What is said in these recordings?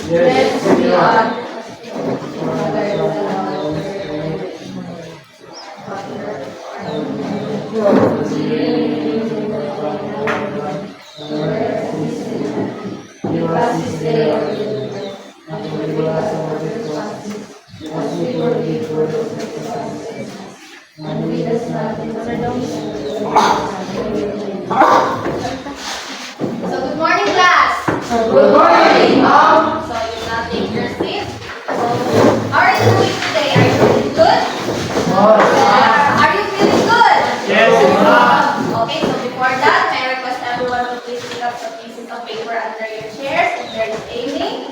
Yes, we are. So good morning, class. Good morning, ma'am. So you now take your seat. How are you doing today? Are you feeling good? Are you feeling good? Yes, ma'am. Okay, so before that, may I request everyone to please pick up some pieces of paper under your chairs if there is any.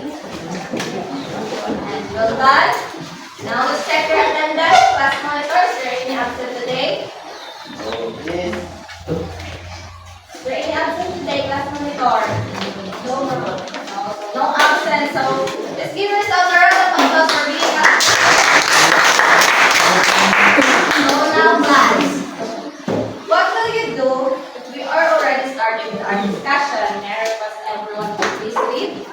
And well done. Now let's check your attendance. Class monitor, is there any absent today? Is there any absent today, class monitor? No absent. So let's give yourselves a round of applause for being absent. So now, class, what will you do if we are already starting with our discussion? May I request everyone to please read?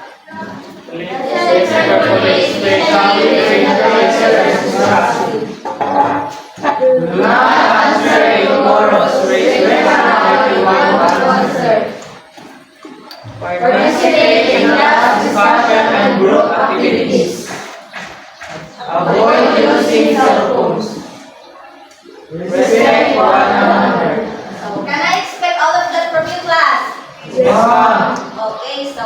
Do not answer ignorance. Raise your hand if you want to answer. Participate in class discussion and group activities. Avoid using cell phones. Respect one another. So can I expect all of that from you, class? Yes, ma'am. Okay, so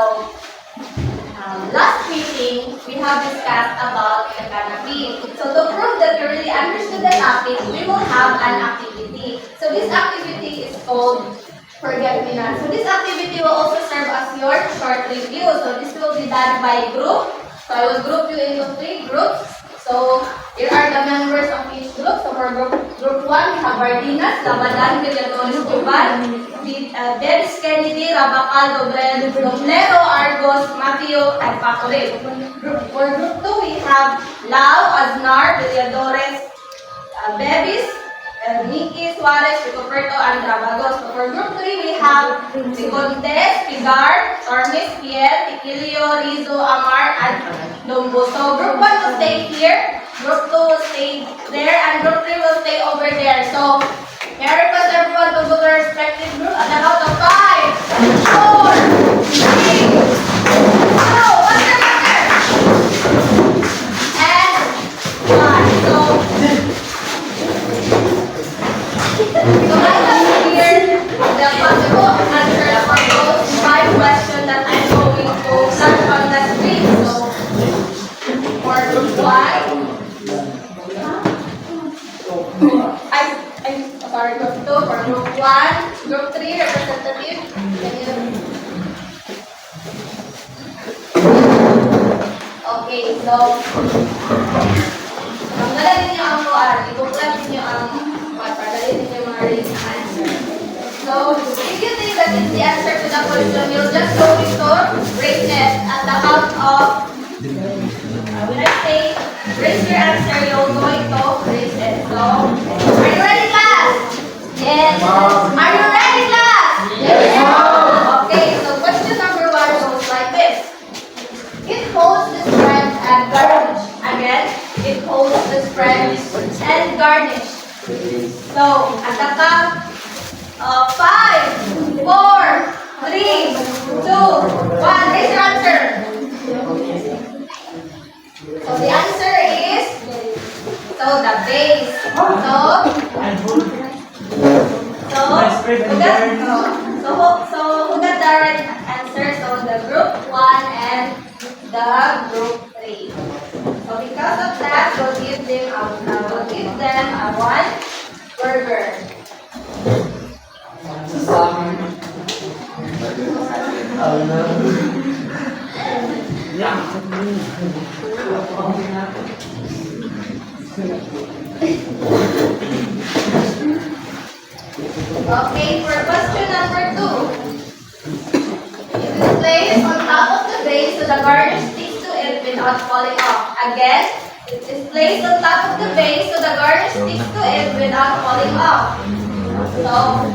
last meeting, we have discussed about the canopy. So to prove that you really understood the topic, we will have an activity. So this activity is called Forget Me Not. So this activity will also serve as your short review. So this will be done by group. So I will group you into 3 groups. So here are the members of each group. So for group 1, we have Bardinas, Labadan, Villatoris, Tuban, Dennis Kennedy, Rabacal, Doblero, Argos, Mateo, and Pacolet. For group 2, we have Lau, Aznar, Villadores, Bebis, Nikki, Suarez, Ricoperto, and Rabagos. So for group 3, we have Sicontes, Pigar, Tormes, Piel, Tiquilio, Rizzo, Amar, and Lumbo. So group 1 will stay here, group 2 will stay there, and group 3 will stay over there. So may I request everyone to go to their respective group at the count of 5, 4, 3, 2, 1, and 1. So I have here the possible answers for those 5 questions that I'm going to touch on the screen. So for group 1, sorry, group 2, for group 1, group 3, representative. Okay, so tanggalin niyo ang kuan, i-complete niyo ang pagpadalin niyo mga raised answer. So, if you think that it's the answer to the question, you'll just go into greatness at the count of when I say raise your answer, you'll go into greatness. So, are you ready, class? Yes. Are you ready, class? Yes, ma'am. Okay, so question number 1 goes like this. It holds the spread and garnish. Again, it holds the spread and garnish. So, at the count of 5, 4, 3, 2, 1, raise your answer. So the answer is the base. Who got the right answer? So the group 1 and the group 3. So because of that, we'll give them a 1 burger. Okay, for question number 2. It is placed on top of the base so the garnish sticks to it without falling off. Again, it is placed on top of the base so the garnish sticks to it without falling off. So,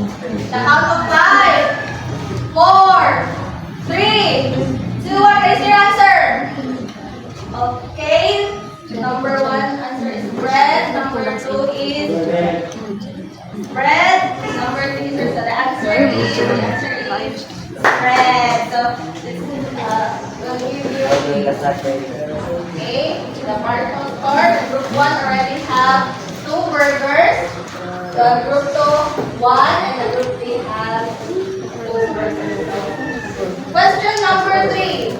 the count of 5, 4, 3, 2, 1. Raise your answer. Okay. Number 1 answer is bread. Number 2 is bread. Number 3 is the answer is bread. So, this is we'll give you okay. The partial score. The group 1 already have 2 burgers. The group 2 1 and the group 3 have 2 burgers. Question number 3.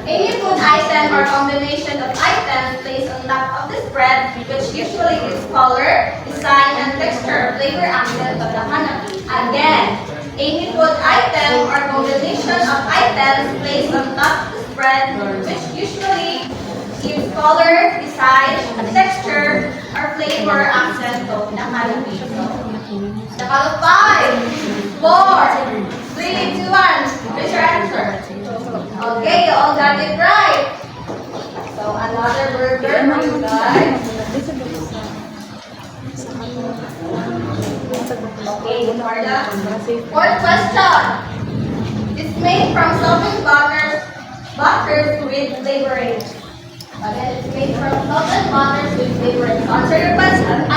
Any food item or combination of items placed on top of the spread, which usually is color, design, and texture, flavor, accent of the canopy. Again, any food item or combination of items placed on top of the spread, which usually gives color, design, texture, or flavor, accent of the canopy. The count of 5, 4, 3, 2, 1. Raise your answer. Okay, you all got it right. So another burger for you guys. Okay, for the fourth question. It's made from softened butters with flavoring. Again, it's made from softened butters with flavoring. Answer your question.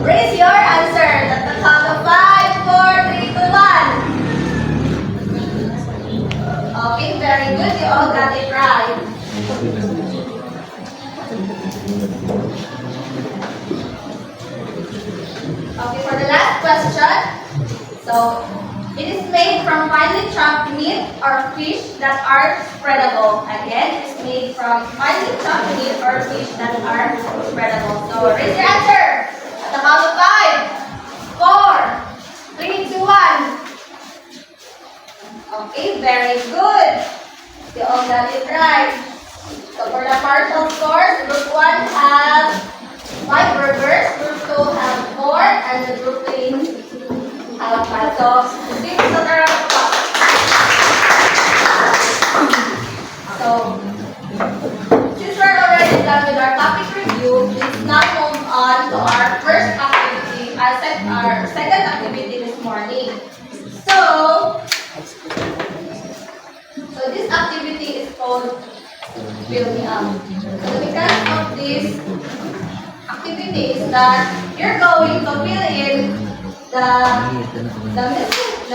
Raise your answer. At the count of 5, 4, 3, 2, 1. Okay, very good. You all got it right. Okay, for the last question. So, it is made from finely chopped meat or fish that are spreadable. Again, it's made from finely chopped meat or fish that are spreadable. So, raise your answer. At the count of 5, 4, 3, 2, 1. Okay, very good. You all got it right. So for the partial scores, group 1 have 5 burgers, group 2 have 4, and the group 3 have 5. So, this is the round of applause. So, since we're already done with our topic review, let's now move on to our first activity, our second activity this morning. So this activity is called Fill Me Up. So the mechanics of this activity is that you're going to fill in the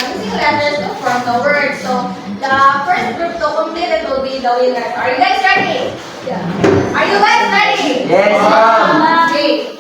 missing letters to form the word. So the first group to complete it will be the winners. Are you guys ready? Yeah. Are you guys ready? Yes. Okay.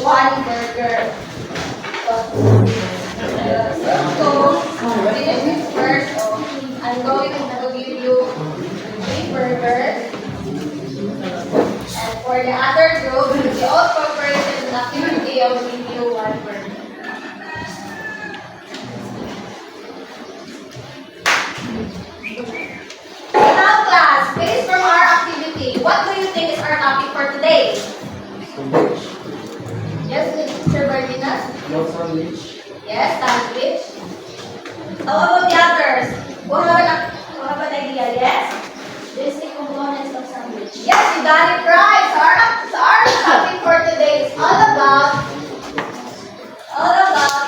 one burger. So, finish this first. So, I'm going to give you 3 burgers. And for the other group, if you all cooperated in activity, I will give you 1 burger. Now class, based from our activity, what do you think is our topic for today? Yes, Mr. Bardinas? No sandwich. Yes, sandwich. How about the others? Who have an idea? Yes? Basic components of sandwich. Yes, you got it right. So our topic for today is all about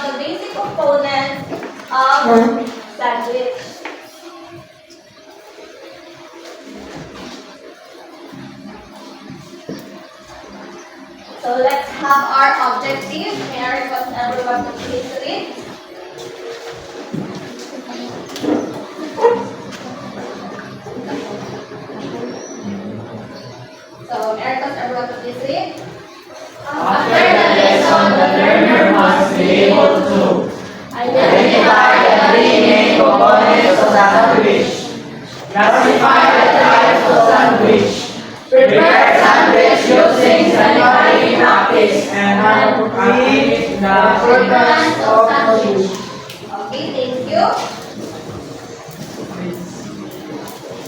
the basic components of sandwich. So let's have our objective. May I request everyone to please read? So may I request everyone to please read? After the lesson, the learner must be able to identify the 3 main components of sandwich, classify the types of sandwich, prepare sandwich using sanitary napkins, and read the importance of sandwich. Okay, thank you.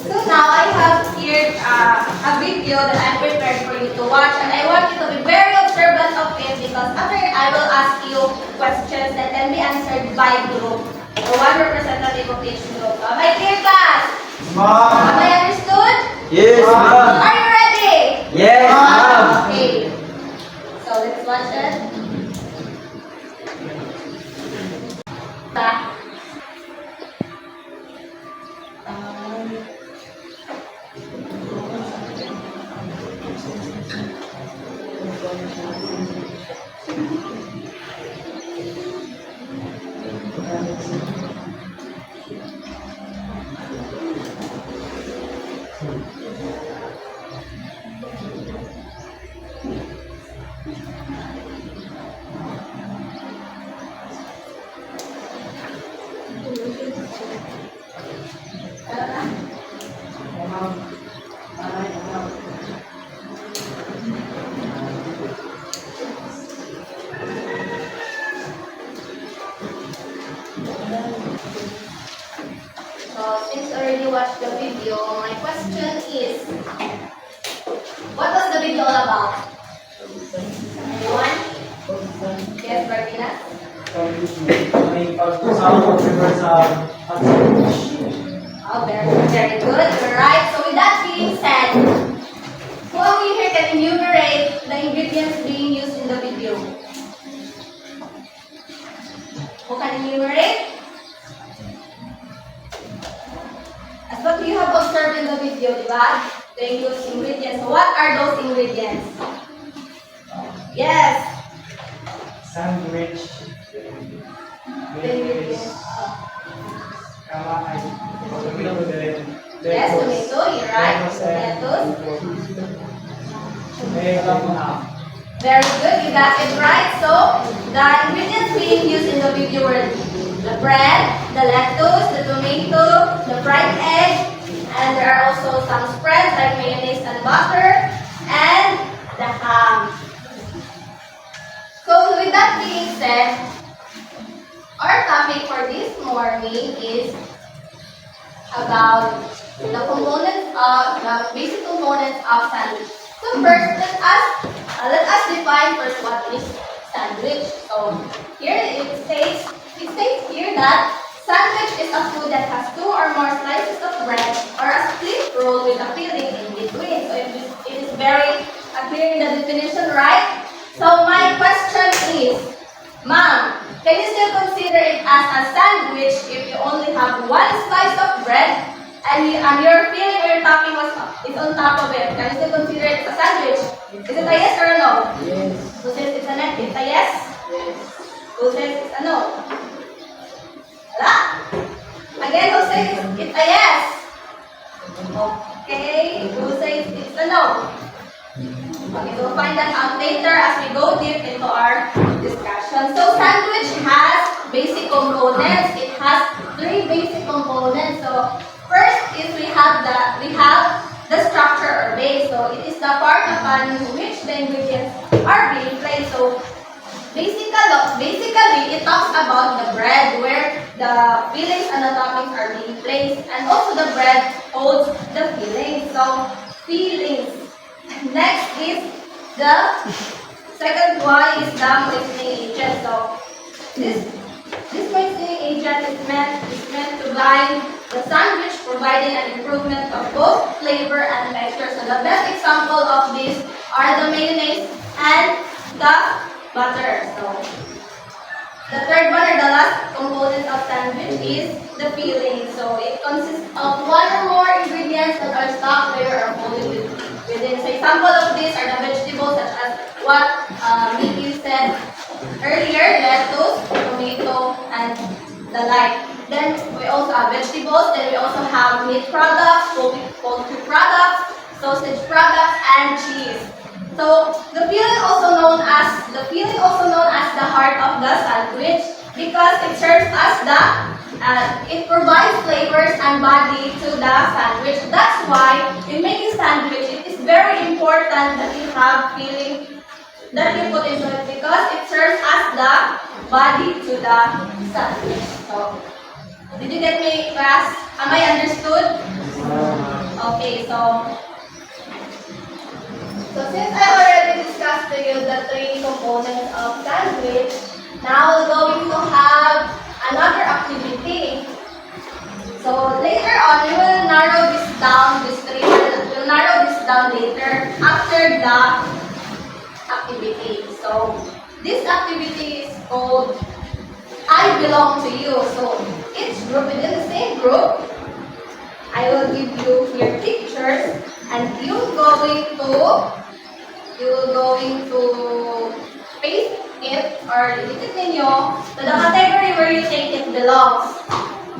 So now I have here a video that I prepared for you to watch, and I want you to be very observant of it because after I will ask you questions that can be answered by group. So one representative of each group. Am I clear, class? Mom. Am I understood? Yes, ma'am. Are you ready? Yes, ma'am. Okay. So let's watch it. Back. So since already watched the video, my question is, what was the video all about? Anyone? Yes, Barbina? May pag-usapan ko sa sandwich. Oh, very good. You're right. So with that being said, who of you here can enumerate the ingredients being used in the video? Who can enumerate? As what you have observed in the video, diba? They use ingredients. So what are those ingredients? Yes. Sandwich. The ingredients. Yes, Yes, tomato. You're right. Tomatoes. Very good, you got it right. So, the ingredients being used in the video were the bread, the lettuce, the tomato, the fried egg, and there are also some spreads like mayonnaise and butter, and the ham. So, with that being said, our topic for this morning is about the components of the basic components of sandwich. So first, let us define first what is sandwich. So here it states here that sandwich is a food that has 2 or more slices of bread or a split roll with a filling in between. So it is very clear in the definition, right? So my question is, ma'am, can you still consider it as a sandwich if you only have 1 slice of bread and your filling or your topping is on top of it? Can you still consider it a sandwich? Is it a yes or a no? Yes. Who says it's a yes? Yes. Who says it's a no? Wala? Again, who says it's a yes? Okay. Who says it's a no? Okay, so we'll find that out later. later as we go deep into our discussion. So sandwich has basic components. It has three basic components. So first is we have the structure or base. So it is the part upon which the ingredients are being placed. So basically, it talks about the bread where the fillings and the toppings are being placed, and also the bread holds the fillings. So fillings. Next is the second one is the moistening agent. So this moistening agent is meant to bind the sandwich, providing an improvement of both flavor and texture. So the best example of this are the mayonnaise and the butter. So the third one or the last component of sandwich is the filling. So it consists of one or more ingredients that are stuck there or folded within. So example of these are the vegetables such as what Mickey said earlier, lettuce, tomato, and the like. Then we also have vegetables. Then we also have meat products, poultry products, sausage products, and cheese. So the filling also known as the heart of the sandwich because it serves as it provides flavors and body to the sandwich. That's why in making sandwich it is very important that you have filling that you put into it because it serves as the body to the sandwich. So did you get me, class? Am I understood? Okay, so since I already discussed to you the three components of sandwich, now we're going to have another activity. So later on, we will narrow this down. We'll narrow this down later after the activity. So this activity is called I Belong to You. So each group within the same group, I will give you your pictures, and you're going to paste it or delete it ninyo to the category where you think it belongs.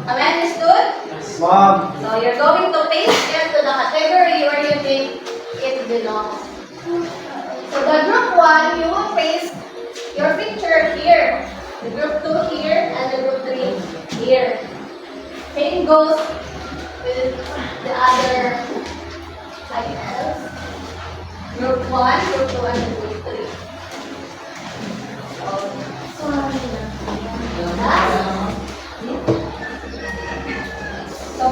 Am I understood? Yes, ma'am. So you're going to paste it to the category where you think it belongs. So the group 1, you will paste your picture here. The group 2 here and the group 3 here. Same goes with the other items. Group 1, group 2, and group 3. So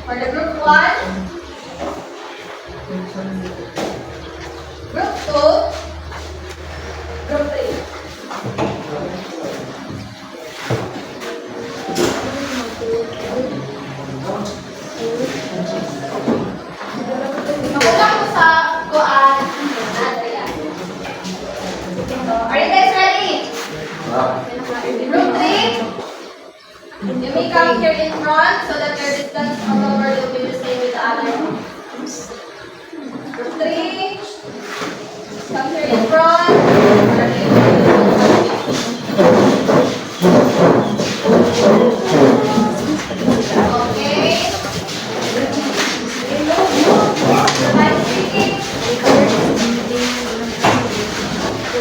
for the group 1, group 2, group 3. Magulang ko sa kuan. Are you guys ready? Group 3, you may come here in front so that your distance from the word will be the same with the other. Group 3, come here in front. Okay. Right speaking.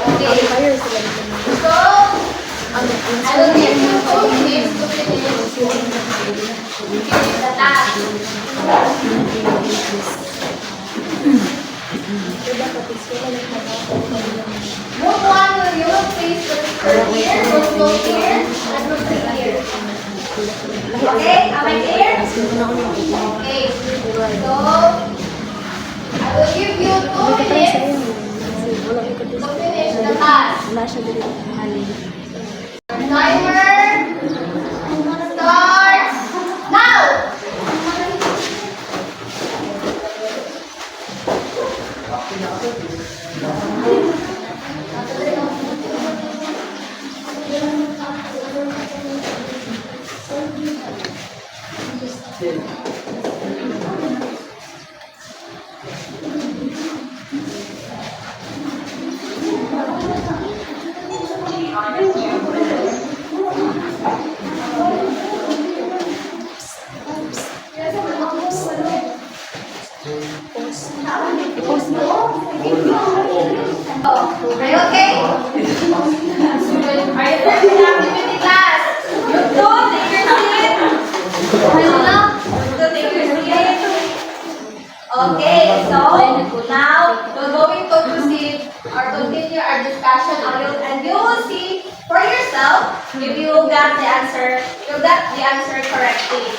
Okay. So, I will give you 2 minutes to finish the task. Group 1, you will place the picture here, group 2 here, and group 3 here. Okay, am I clear? Okay, so I will give you 2 minutes to finish the task. Timer starts now. Are you okay? Are you ready for the activity class? You two, take your seat. You two, take your seat. Okay, so now we're going to proceed or continue our discussion on it, and you will see for yourself if you got the answer, correctly.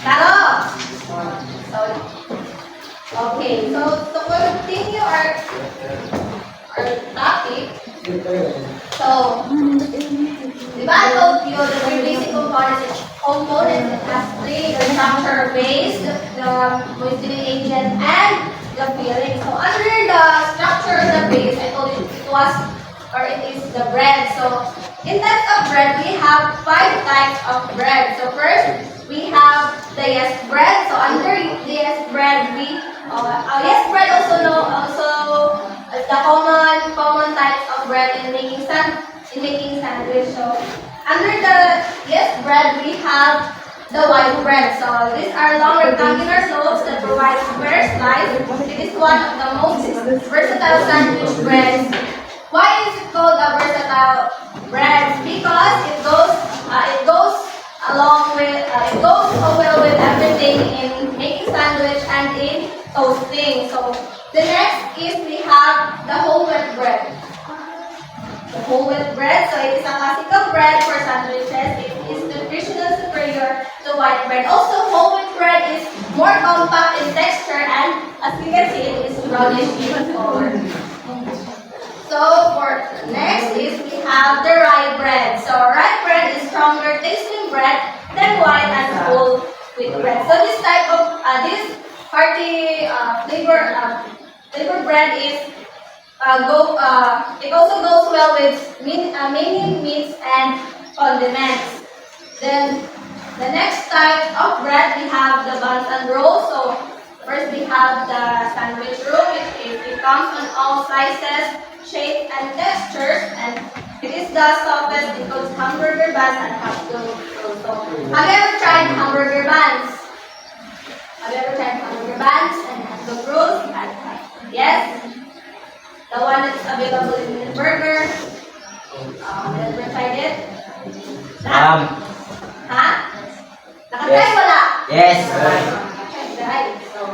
Taro! So, okay, so to continue our topic, so, di ba I told you the three basic components it has three, the structure base, the moistening agent, and the filling. So under the structure of the base, I told you it is the bread. So in types of bread, we have 5 types of bread. So first, we have the yes bread. So under the yes bread, yes bread also the common types of bread in making sandwich. So under the yes bread, we have the white bread. So these are long rectangular loaves that provide square slice. It is one of the most versatile sandwich breads. Why is it called a versatile bread? Because it goes so well with everything in making sandwich and in toasting. So the next is we have the whole wheat bread. The whole wheat bread, so it is a classical bread for sandwiches. It is nutritionally superior to white bread. Also, whole wheat bread is more compact in texture, and as you can see, it is brownish in color. So for next is we have the rye bread. So rye bread is stronger tasting bread than white and whole wheat bread. So this type of this hearty flavor bread is it also goes well with many meats and condiments. Then the next type of bread we have the buns and rolls. So first we have the sandwich roll, it comes on all sizes, shapes and textures, and it is the softest. It includes hamburger buns and hot dog rolls. So have you ever tried hamburger buns? Have you ever tried hamburger buns and hot dog rolls? Yes? The one that's available in the burger. Have you ever tried it? Ha? Nakatry wala? Yes. Right. So,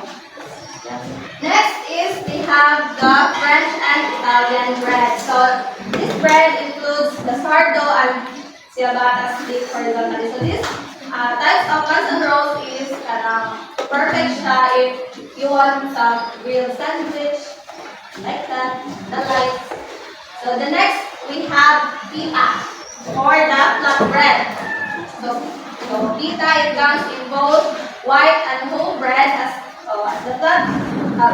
next is we have the French and Italian bread. So this bread includes the sourdough and ciabatta stick horizontally. So this types of buns and rolls is perfect if you want some grilled sandwich like that. So the next we have pita or the flat bread. So pita, it comes in both white and whole bread. As the flat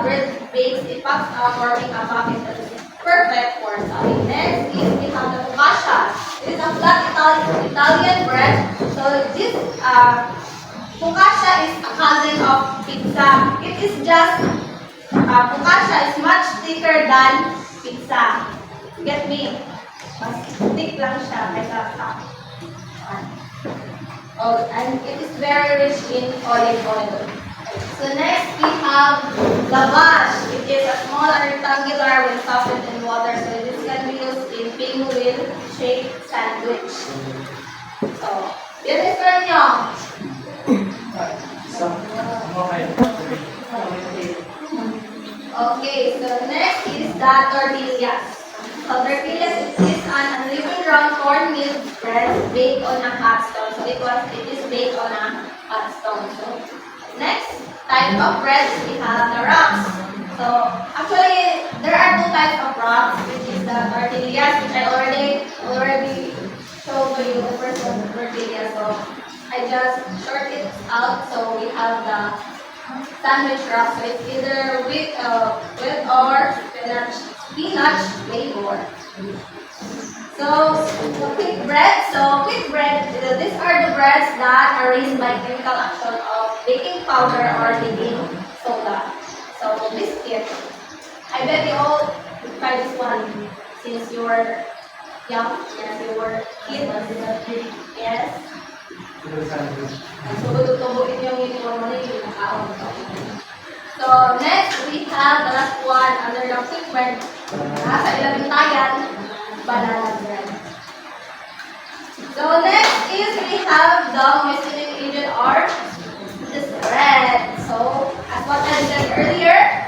bread bakes, it pops out, forming a pocket that is perfect for stuffing. Next is we have the focaccia. It is a flat Italian bread. So this focaccia is a cousin of pizza. It is just focaccia is much thicker than pizza. Get me? Mas thick lang siya kaysa sa and it is very rich in olive oil. So next we have lavash. It is a small rectangular when softened in water. So this can be used in pinwheel shaped sandwich. So, yan is for nyo. Okay, so next is the tortillas. So tortillas is an unleavened round cornmeal bread baked on a hot stone. So it is baked on a hot stone. So next type of bread we have the wraps. So actually there are 2 types of wraps, which is the tortillas, which I already showed to you the first one, the tortilla. So I just short it out. So we have the sandwich wrap. So it's either with or spinach flavor. So quick bread. These are the breads that are raised by chemical action of baking powder or baking soda. So biscuit. I bet you all try this one since you were young, yes, you were kids. Yes. So, tutubukin yung uniform mo na yung nakaon. So next, we have the last one under the equipment. Nasa ilabintayan, banana bread. So next is we have the moistening agent or the bread. So as what I said earlier,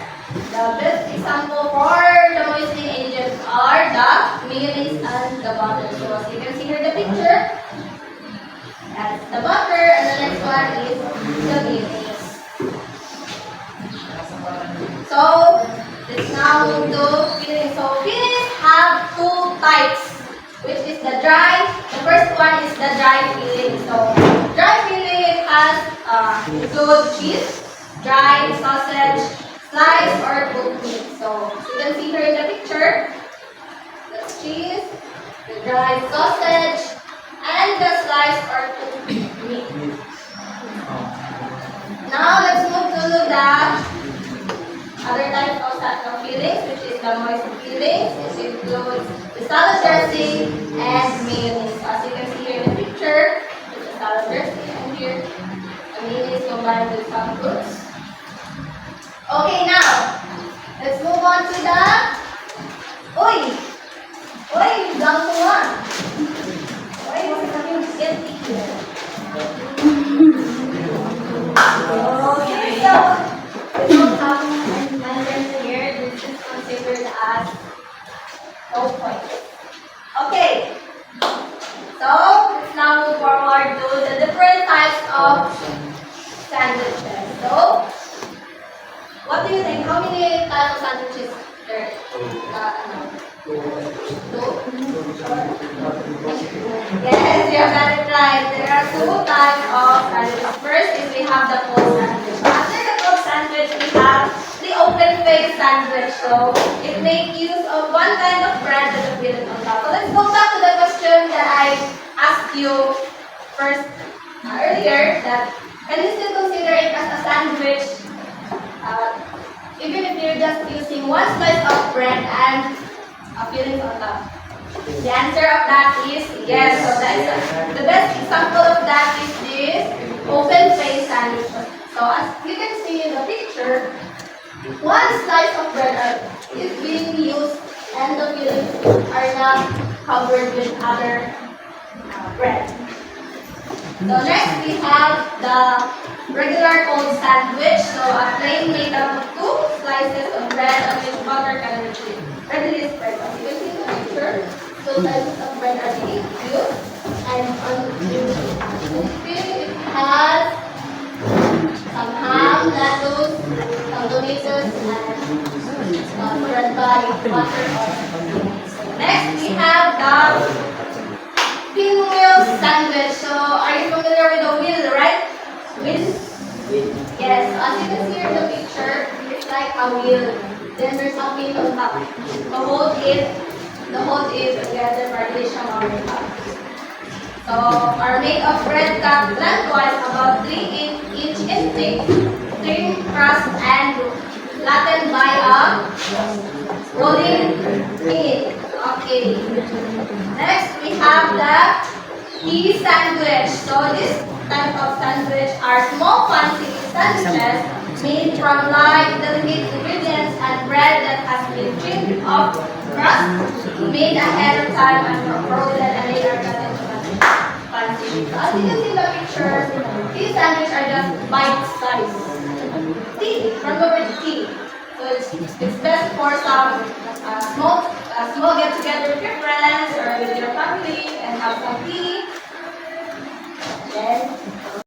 the best example for the moistening agents are the mayonnaise and the butter. So as you can see here in the picture, that's the butter, and the next one is the mayonnaise. So let's now move to fillings. So fillings have two types, which is the dry. The first one is the dry filling. So dry filling has include cheese, dry sausage, slice or cooked meat. So you can see here in the picture, the cheese, the dry sausage, and the slice or cooked meat. Now let's move to the other type of fillings, which is the moist fillings. This includes the salad dressing and mayonnaise. As you can see here in the picture, it's the salad dressing, and here the mayonnaise combined with some fruits. Okay, now let's move on to the down to one. What's coming to get here? Okay, so we don't have measurements here. This is considered as no point. Okay. So let's now move forward to the different types of sandwiches. So what do you think? How many types of sandwiches there? Yes, you got it right. There are two types of sandwiches. First is we have the cold sandwich. After the cold sandwich, we have the open face sandwich. So it makes use of one kind of bread with a filling on top. So let's go back to the question that I asked you first earlier. That can you still consider it as a sandwich, even if you're just using one slice of bread and a filling on top? The answer of that is yes. So the best example of that is this open face sandwich. So as you can see in the picture, one slice of bread is being used and the fillings are not covered with other bread. So next we have the regular cold sandwich. So a plain made up of two slices of bread on which butter can readily spread. As you can see in the picture, two slices of bread are being used, and on the filling it has some ham, lettuce, some tomatoes, and spread by butter or mayonnaise. Next we have the pinwheel sandwich. So are you familiar with the wheel, right? Wheel? Yes. As you can see in the picture, it's like a wheel. Then there's a pin on top. The hold is together partition on the top. So are made of bread cut lengthwise about 3-inch in thick, thin crust and flattened by a rolling pin. Okay. Next we have the tea sandwich. So this type of sandwich are small fancy sandwiches made from light, delicate ingredients and bread that has been trimmed off crust, made ahead of time and frozen and later cut into fancy shapes. As you can see in the picture, these sandwiches are just bite size. Tea, remember the tea. So it's best for some small get together with your friends.